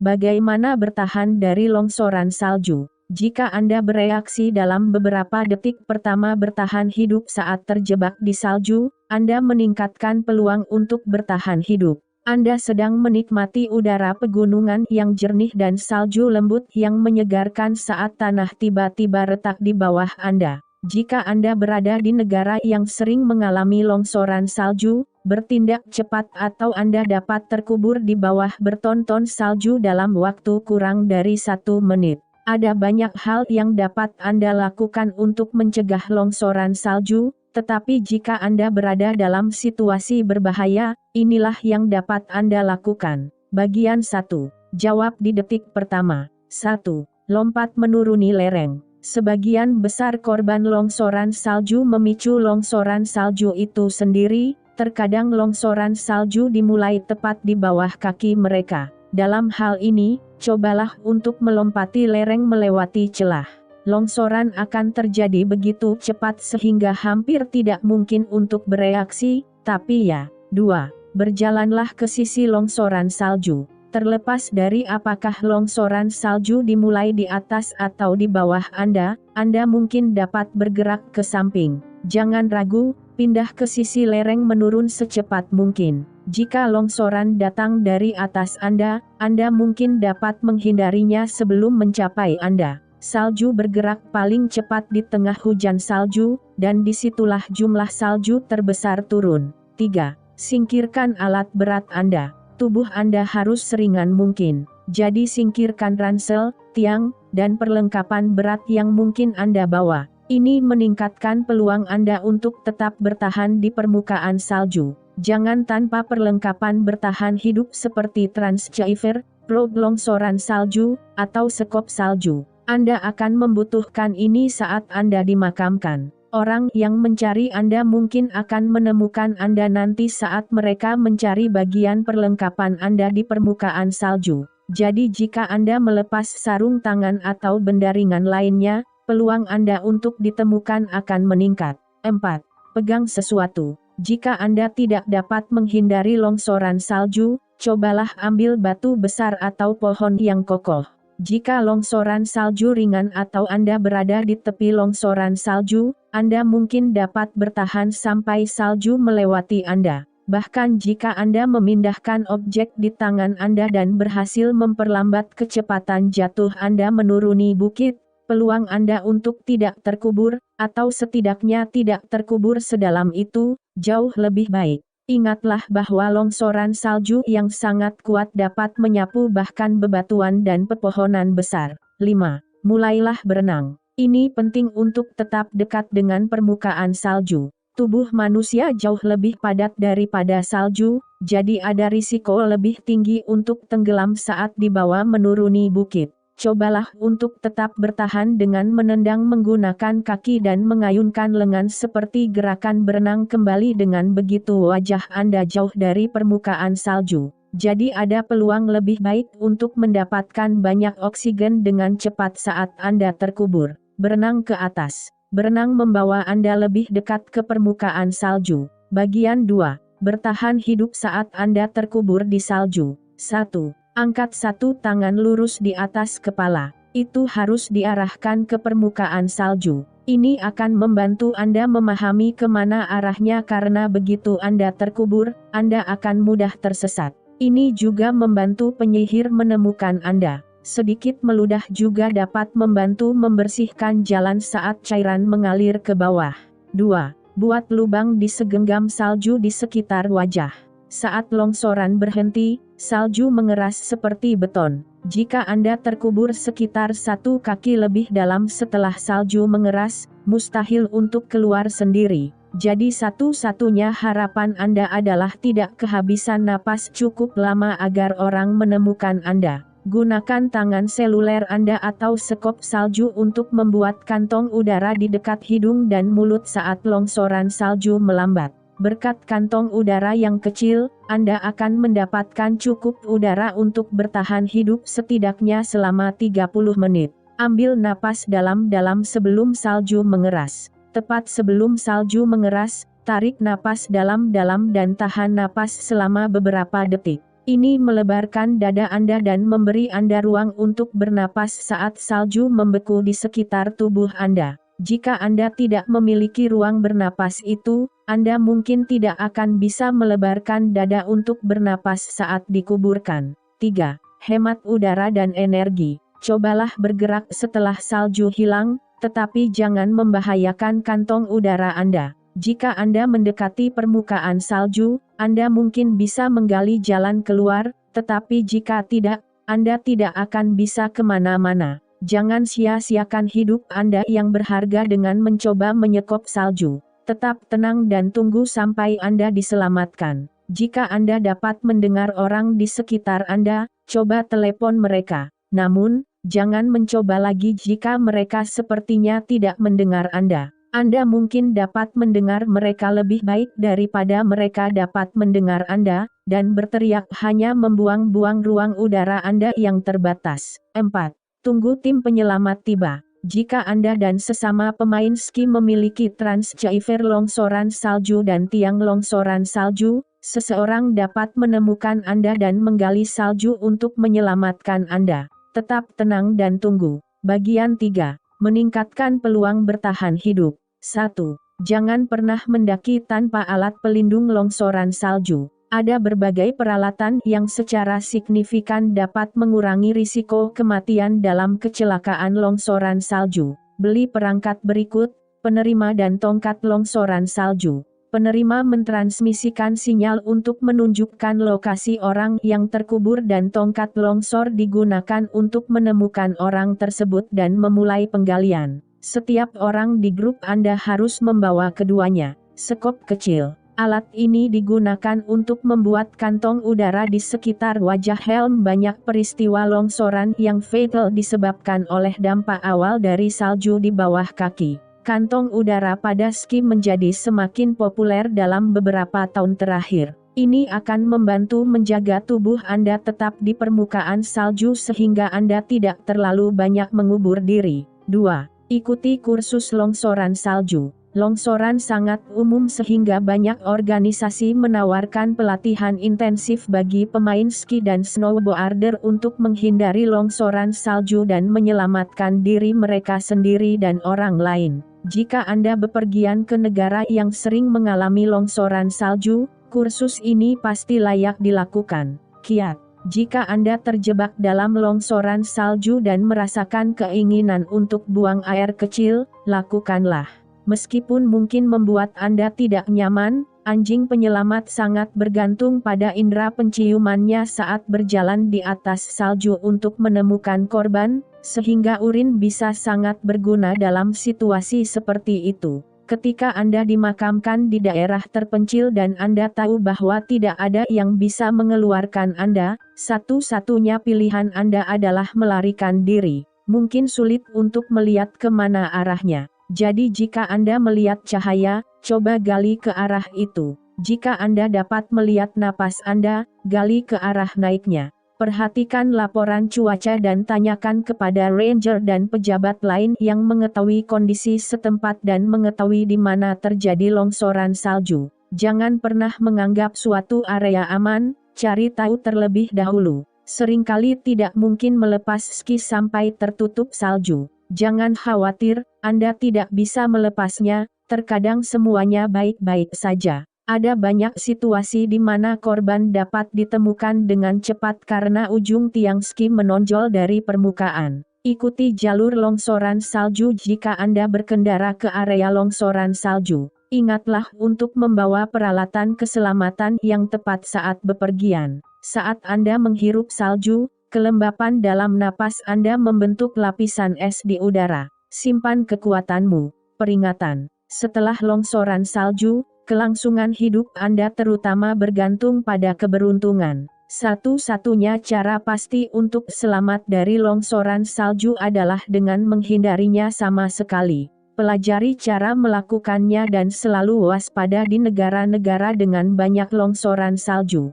Bagaimana bertahan dari longsoran salju? Jika Anda bereaksi dalam beberapa detik pertama bertahan hidup saat terjebak di salju, Anda meningkatkan peluang untuk bertahan hidup. Anda sedang menikmati udara pegunungan yang jernih dan salju lembut yang menyegarkan saat tanah tiba-tiba retak di bawah Anda. Jika Anda berada di negara yang sering mengalami longsoran salju, bertindak cepat atau Anda dapat terkubur di bawah berton-ton salju dalam waktu kurang dari 1 menit. Ada banyak hal yang dapat Anda lakukan untuk mencegah longsoran salju, tetapi jika Anda berada dalam situasi berbahaya, inilah yang dapat Anda lakukan. Bagian 1. Jawab di detik pertama. 1. Lompat menuruni lereng. Sebagian besar korban longsoran salju memicu longsoran salju itu sendiri, terkadang longsoran salju dimulai tepat di bawah kaki mereka. Dalam hal ini, cobalah untuk melompati lereng melewati celah. Longsoran akan terjadi begitu cepat sehingga hampir tidak mungkin untuk bereaksi, tapi ya. 2. Berjalanlah ke sisi longsoran salju. Terlepas dari apakah longsoran salju dimulai di atas atau di bawah Anda mungkin dapat bergerak ke samping. Jangan ragu, pindah ke sisi lereng menurun secepat mungkin. Jika longsoran datang dari atas Anda mungkin dapat menghindarinya sebelum mencapai Anda. Salju bergerak paling cepat di tengah hujan salju, dan disitulah jumlah salju terbesar turun. 3. Singkirkan alat berat Anda. Tubuh Anda harus seringan mungkin. Jadi singkirkan ransel, tiang, dan perlengkapan berat yang mungkin Anda bawa. Ini meningkatkan peluang Anda untuk tetap bertahan di permukaan salju. Jangan tanpa perlengkapan bertahan hidup seperti transceiver, probe longsoran salju, atau sekop salju. Anda akan membutuhkan ini saat Anda dimakamkan. Orang yang mencari Anda mungkin akan menemukan Anda nanti saat mereka mencari bagian perlengkapan Anda di permukaan salju. Jadi jika Anda melepas sarung tangan atau benda ringan lainnya, peluang Anda untuk ditemukan akan meningkat. 4. Pegang sesuatu. Jika Anda tidak dapat menghindari longsoran salju, cobalah ambil batu besar atau pohon yang kokoh. Jika longsoran salju ringan atau Anda berada di tepi longsoran salju, Anda mungkin dapat bertahan sampai salju melewati Anda. Bahkan jika Anda memindahkan objek di tangan Anda dan berhasil memperlambat kecepatan jatuh Anda menuruni bukit, peluang Anda untuk tidak terkubur, atau setidaknya tidak terkubur sedalam itu, jauh lebih baik. Ingatlah bahwa longsoran salju yang sangat kuat dapat menyapu bahkan bebatuan dan pepohonan besar. 5. Mulailah berenang. Ini penting untuk tetap dekat dengan permukaan salju. Tubuh manusia jauh lebih padat daripada salju, jadi ada risiko lebih tinggi untuk tenggelam saat dibawa menuruni bukit. Cobalah untuk tetap bertahan dengan menendang menggunakan kaki dan mengayunkan lengan seperti gerakan berenang kembali dengan begitu wajah Anda jauh dari permukaan salju. Jadi ada peluang lebih baik untuk mendapatkan banyak oksigen dengan cepat saat Anda terkubur. Berenang ke atas. Berenang membawa Anda lebih dekat ke permukaan salju. Bagian 2. Bertahan hidup saat Anda terkubur di salju. 1. Angkat satu tangan lurus di atas kepala. Itu harus diarahkan ke permukaan salju. Ini akan membantu Anda memahami kemana arahnya karena begitu Anda terkubur, Anda akan mudah tersesat. Ini juga membantu penyihir menemukan Anda. Sedikit meludah juga dapat membantu membersihkan jalan saat cairan mengalir ke bawah. 2. Buat lubang di segenggam salju di sekitar wajah. Saat longsoran berhenti, salju mengeras seperti beton. Jika Anda terkubur sekitar 1 kaki lebih dalam setelah salju mengeras, mustahil untuk keluar sendiri. Jadi satu-satunya harapan Anda adalah tidak kehabisan napas cukup lama agar orang menemukan Anda. Gunakan tangan seluler Anda atau sekop salju untuk membuat kantong udara di dekat hidung dan mulut saat longsoran salju melambat. Berkat kantong udara yang kecil, Anda akan mendapatkan cukup udara untuk bertahan hidup setidaknya selama 30 menit. Ambil napas dalam-dalam sebelum salju mengeras. Tepat sebelum salju mengeras, tarik napas dalam-dalam dan tahan napas selama beberapa detik. Ini melebarkan dada Anda dan memberi Anda ruang untuk bernapas saat salju membeku di sekitar tubuh Anda. Jika Anda tidak memiliki ruang bernapas itu, Anda mungkin tidak akan bisa melebarkan dada untuk bernapas saat dikuburkan. 3. Hemat udara dan energi. Cobalah bergerak setelah salju hilang, tetapi jangan membahayakan kantong udara Anda. Jika Anda mendekati permukaan salju, Anda mungkin bisa menggali jalan keluar, tetapi jika tidak, Anda tidak akan bisa kemana-mana. Jangan sia-siakan hidup Anda yang berharga dengan mencoba menyekop salju. Tetap tenang dan tunggu sampai Anda diselamatkan. Jika Anda dapat mendengar orang di sekitar Anda, coba telepon mereka. Namun, jangan mencoba lagi jika mereka sepertinya tidak mendengar Anda. Anda mungkin dapat mendengar mereka lebih baik daripada mereka dapat mendengar Anda, dan berteriak hanya membuang-buang ruang udara Anda yang terbatas. 4. Tunggu tim penyelamat tiba. Jika Anda dan sesama pemain ski memiliki transceiver longsoran salju dan tiang longsoran salju, seseorang dapat menemukan Anda dan menggali salju untuk menyelamatkan Anda. Tetap tenang dan tunggu. Bagian 3. Meningkatkan peluang bertahan hidup. 1. Jangan pernah mendaki tanpa alat pelindung longsoran salju. Ada berbagai peralatan yang secara signifikan dapat mengurangi risiko kematian dalam kecelakaan longsoran salju. Beli perangkat berikut: penerima dan tongkat longsoran salju. Penerima mentransmisikan sinyal untuk menunjukkan lokasi orang yang terkubur dan tongkat longsor digunakan untuk menemukan orang tersebut dan memulai penggalian. Setiap orang di grup Anda harus membawa keduanya. Sekop kecil. Alat ini digunakan untuk membuat kantong udara di sekitar wajah helm. Banyak peristiwa longsoran yang fatal disebabkan oleh dampak awal dari salju di bawah kaki. Kantong udara pada ski menjadi semakin populer dalam beberapa tahun terakhir. Ini akan membantu menjaga tubuh Anda tetap di permukaan salju sehingga Anda tidak terlalu banyak mengubur diri. 2. Ikuti kursus longsoran salju. Longsoran sangat umum sehingga banyak organisasi menawarkan pelatihan intensif bagi pemain ski dan snowboarder untuk menghindari longsoran salju dan menyelamatkan diri mereka sendiri dan orang lain. Jika Anda bepergian ke negara yang sering mengalami longsoran salju, kursus ini pasti layak dilakukan. Kiat. Jika Anda terjebak dalam longsoran salju dan merasakan keinginan untuk buang air kecil, lakukanlah. Meskipun mungkin membuat Anda tidak nyaman, anjing penyelamat sangat bergantung pada indera penciumannya saat berjalan di atas salju untuk menemukan korban, sehingga urin bisa sangat berguna dalam situasi seperti itu. Ketika Anda dimakamkan di daerah terpencil dan Anda tahu bahwa tidak ada yang bisa mengeluarkan Anda, satu-satunya pilihan Anda adalah melarikan diri. Mungkin sulit untuk melihat kemana arahnya. Jadi jika Anda melihat cahaya, coba gali ke arah itu. Jika Anda dapat melihat napas Anda, gali ke arah naiknya. Perhatikan laporan cuaca dan tanyakan kepada ranger dan pejabat lain yang mengetahui kondisi setempat dan mengetahui di mana terjadi longsoran salju. Jangan pernah menganggap suatu area aman, cari tahu terlebih dahulu. Seringkali tidak mungkin melepas ski sampai tertutup salju. Jangan khawatir, Anda tidak bisa melepasnya, terkadang semuanya baik-baik saja. Ada banyak situasi di mana korban dapat ditemukan dengan cepat karena ujung tiang ski menonjol dari permukaan. Ikuti jalur longsoran salju jika Anda berkendara ke area longsoran salju. Ingatlah untuk membawa peralatan keselamatan yang tepat saat bepergian. Saat Anda menghirup salju, kelembapan dalam napas Anda membentuk lapisan es di udara. Simpan kekuatanmu. Peringatan. Setelah longsoran salju, kelangsungan hidup Anda terutama bergantung pada keberuntungan. Satu-satunya cara pasti untuk selamat dari longsoran salju adalah dengan menghindarinya sama sekali. Pelajari cara melakukannya dan selalu waspada di negara-negara dengan banyak longsoran salju.